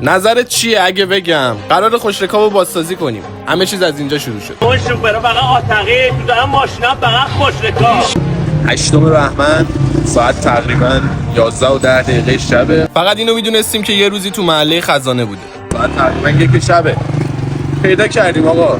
نظرت چیه اگه بگم قرار خوشرکابو بازسازی کنیم؟ همه چیز از اینجا شروع شد. اون شوفر فقط آتقی تو دارم ماشینا فقط خوشرکاب. 8 بهمن ساعت تقریبا 11:10 شبه. فقط اینو میدونستیم که یه روزی تو محله خزانه بوده. ساعت تقریبا 1 شبه. پیدا کردیم آقا.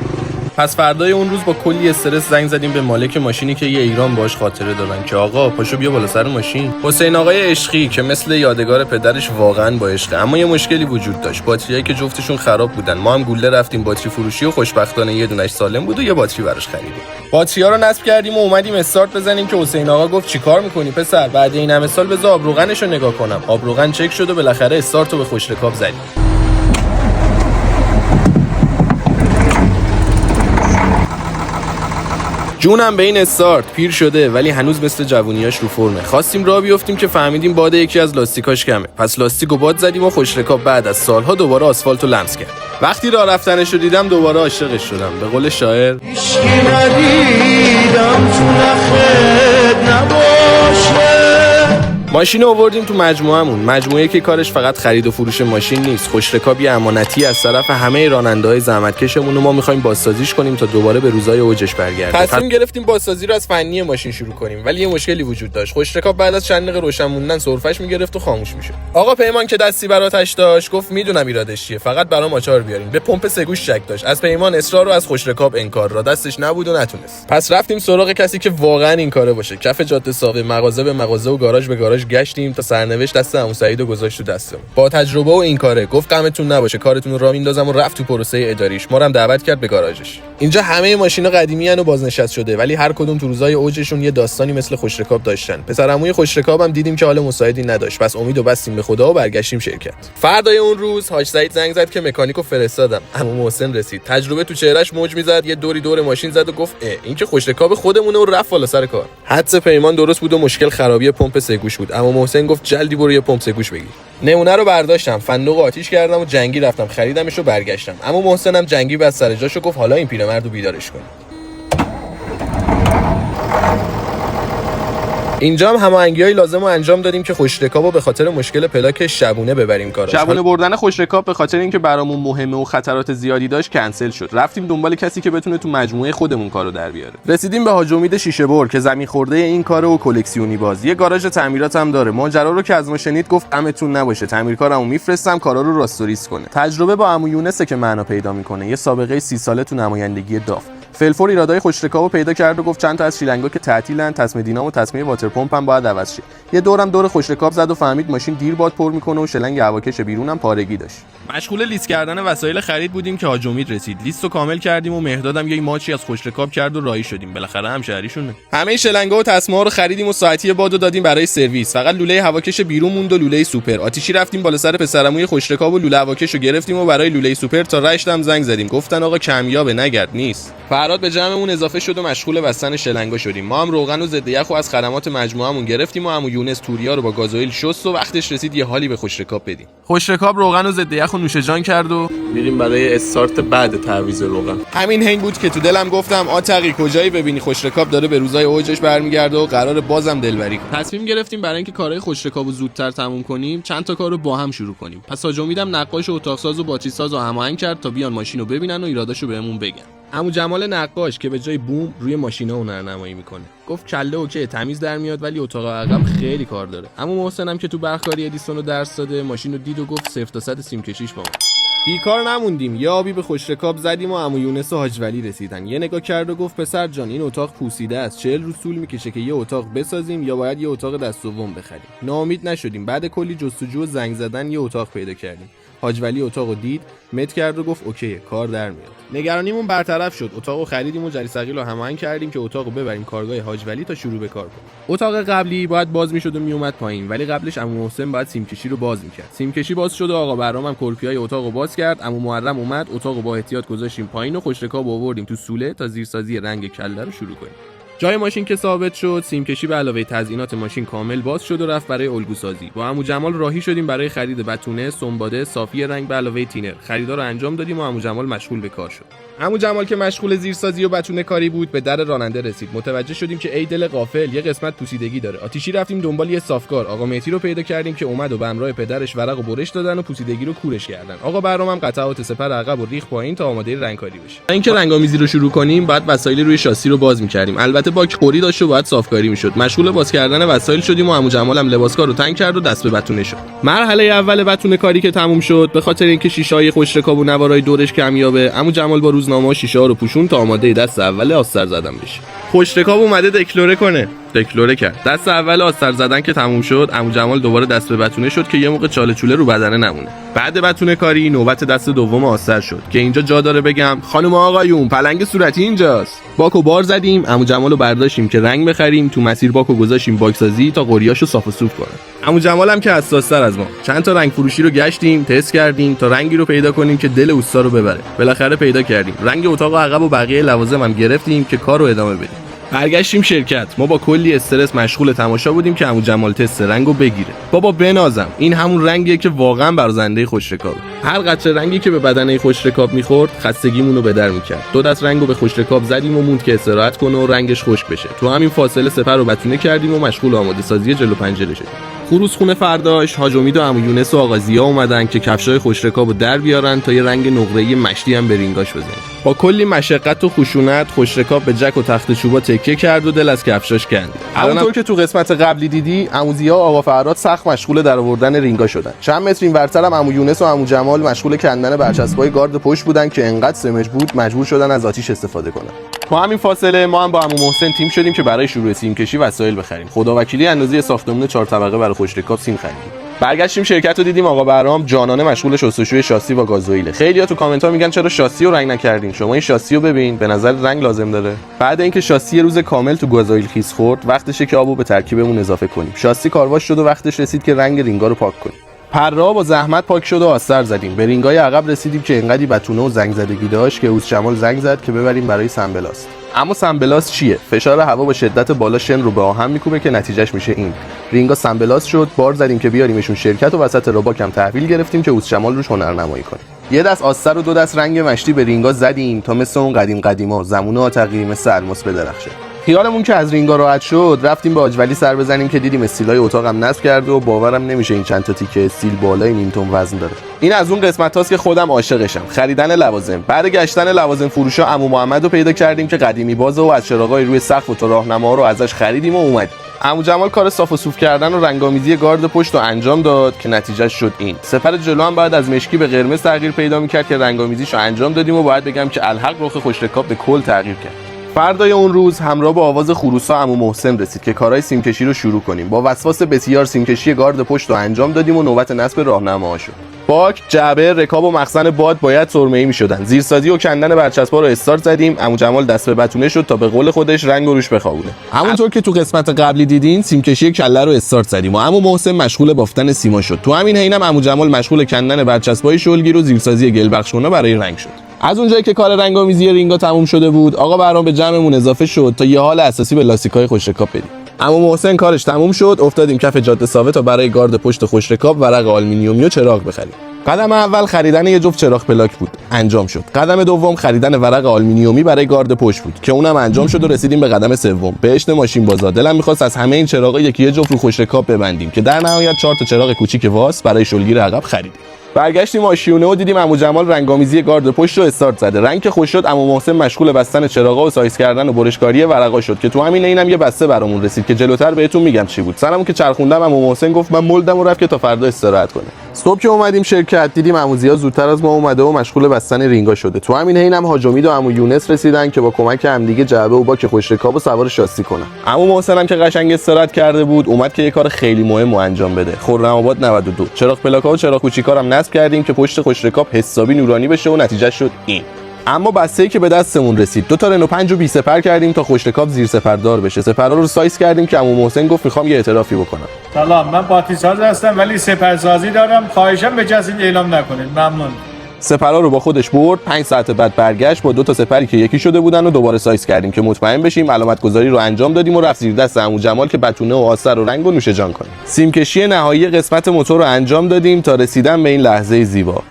پس فردای اون روز با کلی استرس زنگ زدیم به مالک ماشینی که یه ایران باش خاطره دارن که آقا پاشو بیا بالا سر ماشین. حسین آقای عشقی که مثل یادگار پدرش واقعا با عشقه، اما یه مشکلی وجود داشت. باتریایی که جفتشون خراب بودن. ما هم گوله رفتیم باتری فروشی و خوشبختانه یه دونش سالم بود و یه باتری براش خریدیم. باتری‌ها رو نصب کردیم و اومدیم استارت بزنیم که حسین آقا گفت چیکار می‌کنی پسر؟ بعد این همه سال بذار آبروغنشو نگاه کنم. آبروغن چک شد و بالاخره استارتو به خوشرکاب زدیم. جونم به این استارت پیر شده ولی هنوز مثل جوونیاش رو فرمه. خواستیم راه بیافتیم که فهمیدیم باد یکی از لاستیکاش کمه. پس لاستیک و باد زدیم و خوشرکاب بعد از سالها دوباره آسفالتو لمس کرد. وقتی راه رفتنش رو دیدم دوباره عاشقش شدم. به قول شاعر هیچکی ندیدم تو نخت نباشه. ماشین رو آوردیم تو مجموعه‌مون، مجموعه‌ای که کارش فقط خرید و فروش ماشین نیست. خوشرکابی امانتی از طرف همه راننده‌های زحمتکشمون و ما می‌خوایم بازسازیش کنیم تا دوباره به روزای اوجش برگرده. تصمیم گرفتیم بازسازی رو از فنی ماشین شروع کنیم، ولی یه مشکلی وجود داشت. خوشرکاب بعد از چند دقیقه روشن موندن سرفش می‌گرفت و خاموش می‌شد. آقا پیمان که دستی براتش داشت گفت میدونم ایرادش چیه، فقط برام آچار بیارین. به پمپ سگوش شک داشت. از پیمان اصرار و از خوشرکاب انکار را دستش نبود و نتونست. پس رفتیم سراغ کسی که واقعا این کاره باشه. کف جاده ساقه، مغازه به مغازه و گاراژ به گاراژ گشتیم تا سرنوشت دست عمو سعیدو گذاشت تو دستم. با تجربه و این کاره گفت غمتون نباشه، کارتون رو راه میندازم و رفت تو پروسه اداریش. ما رو هم دعوت کرد به گاراژش. اینجا همه ماشینا قدیمی ان و بازنشست شده، ولی هر کدوم تو روزای اوجشون یه داستانی مثل خوشرکاب داشتن. پسر عموی خوشرکابم دیدیم که حال مساعدی نداشت، پس امیدو بستیم به خدا و برگشتیم شرکت. فردای اون روز حاج سعید زنگ زد که مکانیکو فرستادم. عمو محسن رسید. تجربه تو چهرهش موج میزد، یه دوری دور ماشین زد و گفت این که خوشرکاب خودمونه و رفت بالا سر کار. حدس پیمان درست بود و مشکل خرابی پمپ سگوش بود. عمو محسن گفت جلدی برو یه پمپ سگوش بگیر. نمونه رو برداشتم، فندق آتیش کردم و جنگی رفتم خریدمش و برگشتم. اما محسنم جنگی بعد سر جاشو گفت حالا این پیرمردو بیدارش کن. اینجا هم هماهنگی‌های لازم رو انجام دادیم که خوشرکابو به خاطر مشکل پلاک شبونه ببریم گاراژ. شبونه بردن خوشرکاب به خاطر اینکه برامون مهمه و خطرات زیادی داشت کنسل شد. رفتیم دنبال کسی که بتونه تو مجموعه خودمون کارو در بیاره. رسیدیم به حاج امید شیشه بر که زمین خورده این کارو و کلکسیونی باز. یه گاراژ تعمیرات هم داره. ماجرا رو که از ما شنید گفت غمتون نباشه، تعمیرکارمو میفرستم کارا رو راستوریس کنه. تجربه با عمو یونسه که معنا پیدا میکنه. یه سابقه 30 ساله تو نمایندگی داف. فلفور ایرادای خوشرکابو پیدا کرد و گفت چند تا از شیلنگا که تعطیلن، تسمه دینام و تسمه واتر پمپ هم باید عوض شه. یه دورم دور خوشرکاب زد و فهمید ماشین دیر باد پر میکنه و شلنگ هواکش بیرون هم پارگی داشت. مشغول لیست کردن وسایل خرید بودیم که حاج امید رسید. لیستو کامل کردیم و مهدادم یه ماچی از خوشرکاب کرد و راهی شدیم. بالاخره همشهریشونه. همه شلنگا و تسمه‌ها رو خریدیم و ساعتی بادو دادیم برای سرویس. فقط لوله هواکش بیرون موند و لوله سوپر. آتیشی رفتیم بالا سر پسرعموی خوشرکاب و لوله هواکشو گرفتیم و برای لوله سوپر تا رشت هم زنگ زدیم. گفتن آقا کمیابه نگرد نیست. فرهاد به جمعمون اضافه شد و مشغول بستن شلنگا شدیم. ما هم روغن و ضد یخ از خدمات مجموعه‌مون گرفتیم و عمو یونس توریا رو با گازوئیل شست و وقتش رسید یه حالی به خوشرکاب بدیم. خوشرکاب روغن و ضد یخ و نوش جان کرد و میریم برای استارت بعد تعویض روغن. همین هنگ بود که تو دلم گفتم آتقی کجایی ببینی خوشرکاب داره به روزای اوجش برمیگرده و قرار بازم دلبری کنه. تصمیم گرفتیم برای اینکه کارهای خوشرکابو زودتر تموم کنیم چند تا کارو با هم شروع کنیم. پس حاج امیدم نقاش و اتاق ساز و باتری ساز رو هماهنگ کرد تا بیان ماشینو ببینن و ایراداشو بهمون بگن. عمو جمال نقاش که به جای بوم روی ماشینا هنرنمایی میکنه گفت کله اوکی تمیز در میاد ولی اتاق عقب خیلی کار داره. عمو محسنم که تو برقکاری ادیسون رو درس داده ماشین رو دید و گفت 0 تا 100 سیم کشیش با ما. بیکار نموندیم، یه آبی به خوشرکاب زدیم و عمو یونس و حاج ولی رسیدن. یه نگاه کرد و گفت پسر جان این اتاق پوسیده است، 40 روز طول میکشه که یه اتاق بسازیم یا باید یه اتاق دست دوم بخریم. ناامید نشدیم، بعد کلی جستجو و زنگ زدن یه اتاق پیدا کردیم. حاج ولی اتاقو دید، مت کرد و گفت اوکی کار در میاد. نگرانیمون برطرف شد، اتاقو خریدیم و جری ثقیل رو هماهنگ کردیم که اتاقو ببریم کارگاه حاج ولی تا شروع به کار کنیم. اتاق قبلی باید باز میشد و میومد پایین، ولی قبلش عمو محسن باید سیمکشی رو باز میکرد. سیمکشی باز شد و آقا برام هم کلپیای اتاقو باز کرد. عمو محرم اومد، اتاقو با احتیاط گذاشتیم پایین و خوشرکاب آوردیم تو سوله تا زیرسازی رنگ کله رو شروع کنیم. جای ماشین که ثابت شد، سیمکشی به علاوه تزیینات ماشین کامل باز شد و رفت برای الگو سازی. با عمو جمال راهی شدیم برای خرید بتونه، سنباده، صافی رنگ به علاوه تینر. خریدا رو انجام دادیم و عمو جمال مشغول به کار شد. عمو جمال که مشغول زیرسازی و بتونه کاری بود به در راننده رسید. متوجه شدیم که ای دل غافل یه قسمت پوسیدگی داره. آتیشی رفتیم دنبال یه صافکار. آقا مهدی رو پیدا کردیم که اومد و به همراه پدرش ورق و برش دادن و پوسیدگی رو کورش کردن. آقا برام هم قطعات سپر عقب و ریخ پایین تا آماده رنگکاری بشه. اینکه رنگامیزی رو شروع کنیم بعد وسایل روی شاسی رو باز می‌کردیم. البته باک خوری داشت و باید صافکاری می‌شد. مشغول باز کردن وسایل شدیم و عمو جمال هم لباسکار رو تنگ کرد و دست به بتونه شد. مرحله اول بتونه کاری که تموم شد به خاطر اینکه شیشه‌های خوشرکاب و نوارای دورش کمیابه، عمو جمال با روزنامه شیشه‌ها رو پوشون تا آماده دست اول آستر زدن بشه. خوشرکاب اومده دکلوره کنه. دکلوره کرد. دست اول آستر زدن که تموم شد، عمو جمال دوباره دست به بتونه شد که یه موقع چاله چوله رو بدنه نمونه. بعد بتونه کاری نوبت دست دوم آستر شد که اینجا جا داره بگم خانم آقایون پلنگ صورتی اینجاست. باکو بار زدیم، عمو جمالو برداشتیم که رنگ بخریم، تو مسیر باکو گذاشتیم باکسازی تا قریاشو صاف و صوف کنه. عمو جمال هم که حساس‌تر از ما. چند تا رنگ فروشی رو گشتیم، تست کردیم تا رنگی رو پیدا کنیم که دل اوستا رو ببره. بالاخره پیدا کردیم. رنگ اتاق عقب و بقیه لوازم هم گرفتیم که کارو ادامه بدیم. برگشتیم شرکت. ما با کلی استرس مشغول تماشا بودیم که عمو جمال تست رنگو بگیره. بابا بنازم، این همون رنگیه که واقعا برازنده خوشرکابه. هر قطره رنگی که به بدنه خوشرکاب میخورد خستگیمون رو به در میکرد. دو دست رنگو به خوشرکاب زدیم و موند که استراحت کنه و رنگش خشک بشه. تو همین فاصله سپر رو بتونه کردیم و مشغول آماده سازی جلو پنجره شدیم. خروس خونه فرداش حاج امید و عمو یونس و آقا ضیا اومدن که کفشای خوشرکابو در بیارن تا یه رنگ نقره‌ای مشتی هم به رینگاش بزنن. با کلی مشقت و خشونت خوشرکاب به جک و تخت چوبا تکیه کرد و دل از کفشاش کند. همونطور که تو قسمت قبلی دیدی عمو ضیا و آقا فرهاد سخت مشغول در آوردن رینگا شدن. چند متر اینورتر هم عمو یونس و عمو جمال مشغول کندن برچسبای گارد پشت بودن که انقدر سمج بود مجبور شدن از آتیش استفاده کنن. تو همین فاصله ما هم با عمو محسن تیم شدیم که برای شروع سیم کشی وسایل بخریم. خداوکیلی اندازه ساختمون 4 طبقه برای خوشرکاب سیم خریدیم. برگشتیم شرکت رو دیدیم آقا برام جانانه مشغول شستشوی شاسی و گازوئیل. خیلی‌ها تو کامنت ها میگن چرا شاسی رو رنگ نکردین؟ شما این شاسی رو ببین، به نظر رنگ لازم داره. بعد اینکه شاسی یه روز کامل تو گازوئیل خیس خورد، وقتشه که آبو به ترکیبمون اضافه کنیم. شاسی کارواش شد و وقتش رسید که رنگ رینگا رو پاک کنیم. پرها با زحمت پاک شد و آستر زدیم. به رینگای عقب رسیدیم که انقدی بتونه و زنگ زدگی داشت که اوس شمال زنگ زد که ببریم برای سنبلاست. اما سنبلاست چیه؟ فشار هوا با شدت بالا شن رو به آهن میکوبه که نتیجهش میشه این. رینگا سنبلاست شد، بار زدیم که بیاریمشون شرکت و وسط رباک هم تحویل گرفتیم که اوس شمال روش هنرنمایی کنه. یه دست آستر و دو دست رنگ مشتی به رینگا زدیم تا مثل اون قدیما زمونه آتقی مثل الماس بدرخشه. خیالمون که از رینگا راحت شد، رفتیم به آجولی سر بزنیم که دیدیم استیلای اتاقم نصب کرده و باورم نمیشه این چند تا تیکه استیل بالای نیم تن وزن داره. این از اون قسمتاست که خودم عاشقشم. خریدن لوازم. بعد گشتن لوازم فروشا عمو محمد رو پیدا کردیم که قدیمی بازه و از چراغای روی سقف و تا راهنما رو ازش خریدیم و اومدیم. عمو جمال کار صاف و صوف کردن و رنگامیزی گارد پشت رو انجام داد که نتیجه شد این. سپر جلو هم بعد از مشکی به قرمز تغییر پیدا می‌کرد که رنگامیزیشو انجام دادیم و باید بگم که الحق رخ خوشرکاب به کل تغییر کرد. فردای اون روز همراه با آواز خروسا عمو محسن رسید که کارهای سیمکشی رو شروع کنیم. با وسواس بسیار سیمکشی گارد پشت رو انجام دادیم و نوبت نصب راهنماها شد. باک، جعبه، رکاب و مخزن باد باید سرمه‌ای می‌شدن. زیرسازی و کندن برچسب‌ها رو استارت زدیم. عمو جمال دست به بتونه شد تا به قول خودش رنگ روش بخوابونه. همونطور که تو قسمت قبلی دیدین سیمکشی کله رو استارت زدیم و عمو محسن مشغول بافتن سیما شد. تو همین حینم عمو جمال مشغول کندن برچسب‌های شلگیر و زیرسازی گلبخشونا برای رنگ شد. از اونجایی که کار رنگامیزی رینگا تموم شده بود، آقا برام به جمعمون اضافه شد تا یه حال اساسی به لاستیک‌های خوشرکاب بدیم. عمو محسن کارش تموم شد، افتادیم کف جاده ثابت تا برای گارد پشت خوشرکاب ورق آلومینیومی و چراغ بخریم. قدم اول خریدن یه جفت چراغ پلاک بود، انجام شد. قدم دوم خریدن ورق آلومینیومی برای گارد پشت بود که اونم انجام شد و رسیدیم به قدم سوم، بهشت ماشین بازار. دلم می‌خواست از همه این چراغا یکی جفت رو خوشرکاب ببندیم که در نهایت 4 تا چراغ کوچیک واس برای شلگیر عقب خریدیم. برگشتیم آشیونه و دیدیم عمو جمال رنگامیزی گارد پشت رو استارت زده. رنگ که خوش شد، عمو محسن مشغول بستن چراغا و سایز کردن و برشکاری ورقا شد که تو همین اینم یه بسته برامون رسید که جلوتر بهتون میگم چی بود. سرمون که چرخوندم عمو محسن گفت من مولدم و رفت که تا فردا استراحت کنه. صبح که اومدیم شرکت دیدیم عمو ضیا زودتر از ما اومده و مشغول بستن رینگا شده. تو همین اینم حاج امید و عمو یونس رسیدن که با کمک همدیگه جعبه و باک خوشرکابو سوار شاسی کنن. عمو محسن هم که قشنگ استراحت کرده بود اومد که یه کار خیلی مهم انجام بده. خرم‌آباد 92 چراغ پلاک‌ها و چراغ کوچیکارم نصب کردیم که پشت خوشرکاب حسابی نورانی بشه و نتیجه شد این. اما بسته‌ای که به دستمون رسید 2 تا رنو 5 رو بی سپر کردیم تا خوشرکاب زیر سپردار بشه. سپرها رو سایز کردیم که عمو محسن گفت میخوام یه اعترافی بکنم. سلام، من باتیساز هستم ولی سپرسازی دارم، خواهشاً به کسی اعلام نکنید. ممنون. سپرها رو با خودش برد. 5 ساعت بعد برگشت با 2 تا سپری که یکی شده بودن و دوباره سایز کردیم که مطمئن بشیم. علامت گذاری رو انجام دادیم و رفت زیر دست عمو جمال که بتونه و آستر و رنگ و نوش جان کنه. سیم کشی نهایی قسمت موتور رو انجام دادیم تا رسیدن به این لحظه زیبا.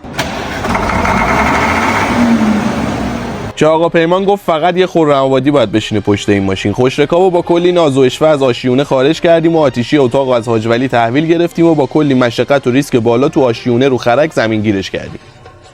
که آقا پیمان گفت فقط یه خرم آبادی باید بشینه پشت این ماشین. خوشرکابو با کلی ناز و اشوه از آشیونه خارج کردیم و آتیشی اتاق از حاج ولی تحویل گرفتیم و با کلی مشقت و ریسک بالا تو آشیونه رو خرک زمین گیرش کردیم.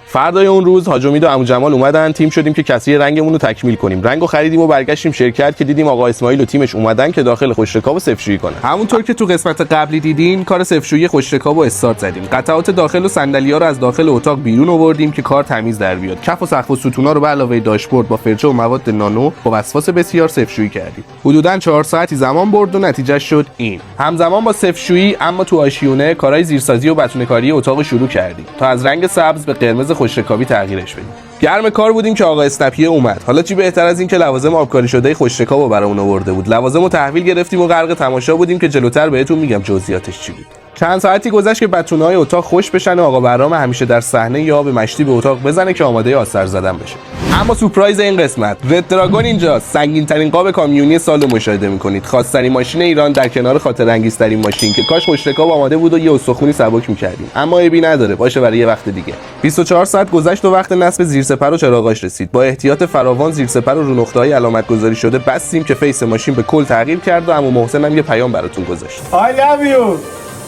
فردای اون روز حاج امید و عمو جمال اومدن، تیم شدیم که کسری رنگمون رو تکمیل کنیم. رنگو خریدیم و برگشتیم شرکت که دیدیم آقا اسماعیل و تیمش اومدن که داخل خوشرکاب صفرشویی کنن. همونطور که تو قسمت قبلی دیدین کار صفرشویی خوشرکاب رو استارت زدیم. قطعات داخل و صندلی‌ها رو از داخل اتاق بیرون آوردیم که کار تمیز در بیاد. کف و سقف و ستونا رو به علاوه داشبورد با فرچه و مواد نانو با وسواس بسیار صفرشویی کردیم. حدوداً 4 ساعتی زمان برد و نتیجه شد این. همزمان با صفرشویی اما تو آشیونه کارهای زیرسازی و بتونه‌کاری اتاق شروع کردیم تا از رنگ سبز به قرمز خوشرکابی تغییر بدیم. گرم کار بودیم که آقا اسنپیه اومد. حالا چی بهتر از این که لوازم آبکاری شده خوشرکابو برامون آورده بود. لوازمو تحویل گرفتیم و غرق تماشا بودیم که جلوتر بهتون میگم جزئیاتش چی بود. چند ساعتی گذشت که بتونه‌های اتاق خوش بشن و آقا برام همیشه در صحنه یا به مشتی به اتاق بزنه که آماده آستر زدن بشه. اما سورپرایز این قسمت، رد دراگون اینجا سنگین ترین قاب کامیونی سالو مشاهده میکنید. خاص‌ترین ماشین ایران در کنار خاطر انگیزترین ماشین که کاش خوشرکاب آماده بود و یه استخونی سبک می‌کردیم. اما عیبی نداره، باشه برای یه وقت دیگه. 24 ساعت گذشت و وقت نصب زیرسپر و چراغاش رسید. با احتیاط فراوان زیرسپر رو نقطه‌های علامت گذاری شده بستیم که فیس ماشین به کل تغییر کرد و عمو محسن هم یه پیام براتون گذاشت. I love you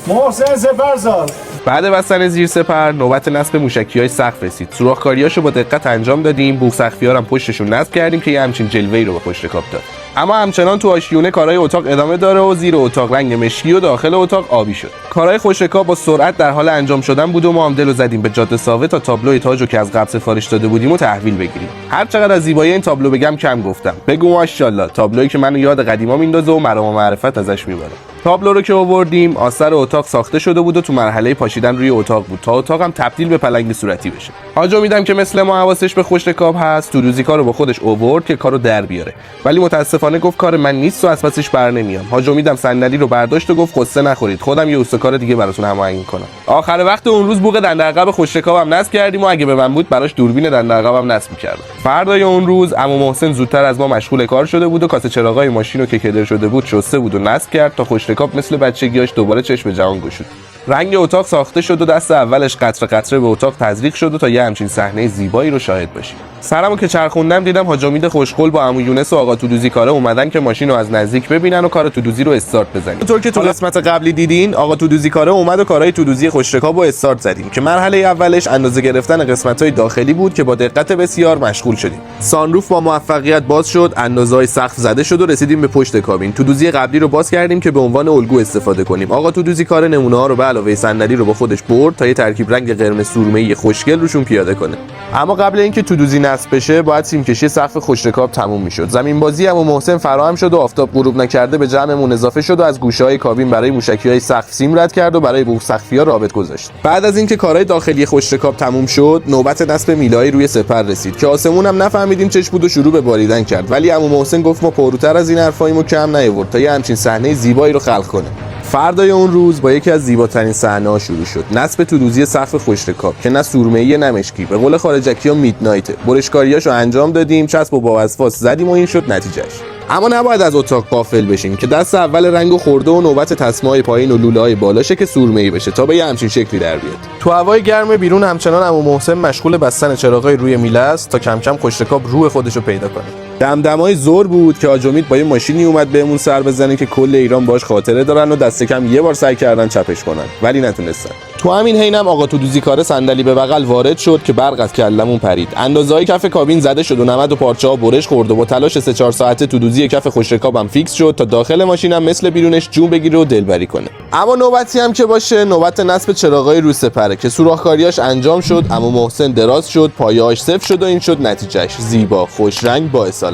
محسن سپرساز. بعد بستن زیر سپر نوبت نصب موشکی‌های سقف رسید. سوراخ‌کاریاشو با دقت انجام دادیم، بوق سقفی‌ها هم پشتشون نصب کردیم که یه همچین جلوه‌ای رو به خوشرکاب داد. اما همچنان تو آشیونه کارهای اتاق ادامه داره و زیر اتاق رنگ مشکی و داخل اتاق آبی شد. کارهای خوشرکاب با سرعت در حال انجام شدن بود و ما هم دلو زدیم به جاده ثابت تا تابلو تاجو که از قبل سفارش داده بودیم و تحویل بگیریم. هر چقدر از زیبایی این تابلو بگم کم گفتم. بگو ماشاءالله، تابلویی که منو یاد قدیما میندازه و مرام و معرفت ازش میبره. تابلو رو که آوردیم، آثار اتاق ساخته شده بود و تو مرحله پاشیدن روی اتاق بود تا اتاقم تبدیل به پلنگ صورتی بشه. حاج امیدم که مثل ما حواسش به خوشرکاب هست، تو روزی کارو با خودش آورد که کارو در بیاره. ولی متاسفانه گفت کار من نیست و از پسش برنمیام. حاج امیدم صندلی رو برداشت و گفت قصه نخورید، خودم یه استکار دیگه براتون هماهنگ می‌کنم. آخر وقت اون روز بوق دندرقب خوشرکابم نصب کردیم و اگه به من بود براش دوربین دندرقبم نصب می‌کردم. فردای اون روز عمو محسن زودتر از ما مشغول کار شده بود و کاسه چراغای ماشین رو که کدر شده بود شسته بود و نصب کرد تا خوشرکاب مثل بچگیاش دوباره چشم جهان گشود. رنگ اتاق ساخته شد و دست اولش قطره قطره به اتاق تزریق شد و تا یه همچین صحنه زیبایی رو شاهد باشیم. سرمو که چرخوندم دیدم حاج امید خوشقول با عمو یونس و آقا تودوزی کاره اومدن که ماشین رو از نزدیک ببینن و کار تودوزی رو استارت بزنیم. اونطور که تو قسمت قبلی دیدین آقا تودوزی کاره اومد و کارهای تودوزی خوشرکاب رو استارت زدیم که مرحله اولش اندازه گرفتن قسمت‌های داخلی بود که با دقت بسیار مشغول شدیم. سانروف با موفقیت باز شد، اندازه‌های سقف زده شد و رسیدیم به پشت کابین. تودوزی قبلی رو باز کردیم که به عنوان الگو استفاده کنیم. آقا تودوزی کاره نمونه‌ها رو به علاوه صندلی رو با خودش برد تا یه ترکیب رنگ قرمز سرمه‌ای خوشگل روشون پیاده کنه. اما قبل اینکه تودوزی نصب بشه باید سیمکشی سقف خوشرکاب تموم میشد. زمین بازی عمو محسن فراهم شد و آفتاب غروب نکرده به جمعمون اضافه شد و از گوشه‌های کابین برای موشکی‌های سقف سیم رد کرد و برای بوق سقفی‌ها رابط گذاشت. بعد از اینکه کارهای داخلی خوشرکاب تموم شد نوبت نصب میله‌ای روی سپر رسید که آسمون هم نفهمیدیم چش بود و شروع به باریدن کرد. ولی عمو محسن گفت ما پروتر از این حرفاییمو کم نیاورد تا یه همچین صحنه زیبایی رو خلق کنه. فردای اون روز با یکی از زیباترین صحنه‌ها شروع شد. نصب تودوزی سقف خوشرکاب که نه سورمه‌ای نه مشکی، به قول خارجکی‌ها میدنایت. برشکاریاشو انجام دادیم، چسب و با وسواس زدیم و این شد نتیجهش. اما نباید از اتاق غافل بشیم که دست اول رنگو خورده و نوبت تسمه‌های پایین و لوله‌های بالاشه که سورمه‌ای بشه تا به یه همچین شکلی در بیاد. تو هوای گرم بیرون همچنان عمو محسن مشغول بستن چراغای روی میله است تا کم کم خوشرکاب روح خودشو پیدا کنه. دمدمای زور بود که حاج امید با یه ماشینی اومد بهمون سر بزنه که کل ایران باش خاطره دارن و دست کم یه بار سعی کردن چپش کنن ولی نتونستن. تو همین حینم آقا تودوزی کاره صندلی به بغل وارد شد که برق از کلمون پرید. اندازه‌های کف کابین زده شد و 90 پارچه‌ها برش خورد و با تلاش 3-4 ساعته تودوزی کف خوشرکابم فیکس شد تا داخل ماشینم مثل بیرونش جون بگیره و دلبری کنه. اما نوبتی هم که باشه نوبت نصب چراغای رو سپره که سوراخ‌کاریاش انجام شد. عمو محسن دراز شد، پایه‌هاش صفر شد و این شد نتیجهش زیبا، خوش رنگ با اصالت.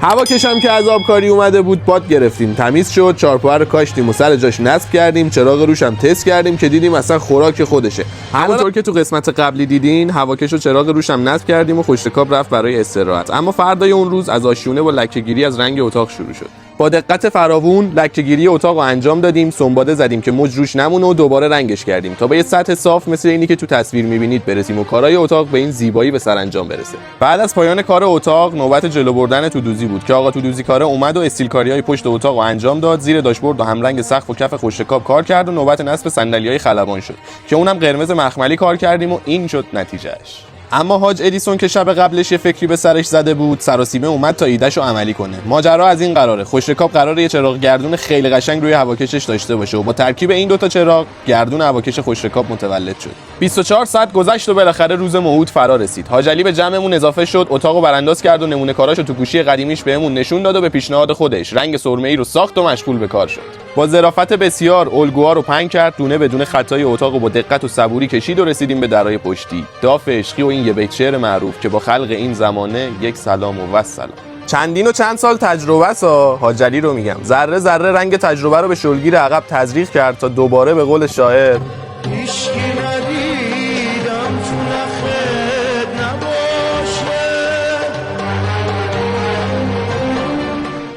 هوا کشم که از آبکاری اومده بود باد گرفتیم، تمیز شد، چارپایه رو کاشتیم و سر جاش نصب کردیم، چراغ روش هم تست کردیم که دیدیم اصلا خوراک خودشه. همونطور که تو قسمت قبلی دیدین هواکش و چراغ روش هم نصب کردیم و خوشرکاب رفت برای استراحت. اما فردای اون روز از آشیونه با لکه‌گیری از رنگ اتاق شروع شد. با دقت فراوون لکه‌گیری اتاق رو انجام دادیم، سنباده زدیم که موج روش نمونه و دوباره رنگش کردیم تا به یه سطح صاف مثل اینی که تو تصویر می‌بینید برسیم و کارهای اتاق به این زیبایی به سرانجام برسه. بعد از پایان کار اتاق نوبت جلو بردن تودوزی بود که آقا تودوزی کاره اومد و استیل‌کاری‌های پشت اتاق رو انجام داد، زیر داشبورد و همرنگ سقف و کف خوشرکاب کار کرد و نوبت نصب صندلی‌های خلبان شد که اونم قرمز مخملی کار کردیم و این شد نتیجهش. اما حاج ادیسون که شب قبلش یه فکری به سرش زده بود، سراسیمه اومد تا ایدهشو عملی کنه. ماجرا از این قراره: خوشرکاب قراره یه چراغ گردون خیلی قشنگ روی هواکشش داشته باشه و با ترکیب این دوتا چراغ گردون هواکش خوشرکاب متولد شد. 24 ساعت گذشت و بالاخره روز موعود فرا رسید. حاج علی به جمعمون اضافه شد، اتاقو برانداز کرد و نمونه کاراشو تو گوشی قدیمیش بهمون نشون داد و به پیشنهاد خودش رنگ سرمه‌ای رو ساخت و مشغول به کار شد. با ظرافت بسیار الگوها رو پنگ کرد، دونه بدون خطای اتاقو با دقت و صبوری کشید و رسیدیم به درای پشتی. داف عشقی و این یه بیت شعر معروف که با خلق این زمانه یک سلام و والسلام. چندین و چند سال تجربه سا حاج علی رو میگم، ذره ذره رنگ تجربه رو به شلگیر عقب تزریق کرد تا دوباره به قول شاعر هیچکی ندیدم تو نخت نباشه.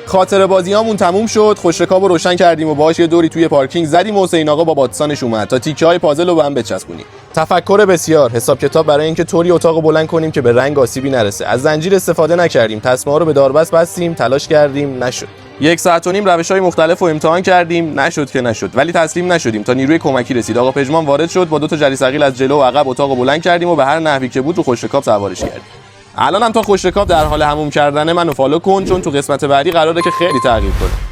خاطر بازیامون تموم شد. خوشرکاب رو روشن کردیم و باهاش یه دوری توی پارکینگ زدیم و حسین آقا با بادسانش اومد تا تیکه‌های پازل رو به هم بچسبونیم. تفکر بسیار، حساب کتاب برای اینکه طوری اتاقو بلند کنیم که به رنگ آسیبی نرسه. از زنجیر استفاده نکردیم، تسمه‌ها رو به داربست بستیم، تلاش کردیم، نشد. 1 ساعت و نیم روش‌های مختلف رو امتحان کردیم، نشد که نشد، ولی تسلیم نشدیم تا نیروی کمکی رسید. آقا پژمان وارد شد، با 2 تا جری ثقیل از جلو و عقب اتاقو بلند کردیم و به هر نحوی که بود رو خوشرکاب سوارش کردیم. الانم تا خوشرکاب در حال حموم کردن منو فالو کن، چون تو قسمت بعدی قراره که خیلی تغییر کنه.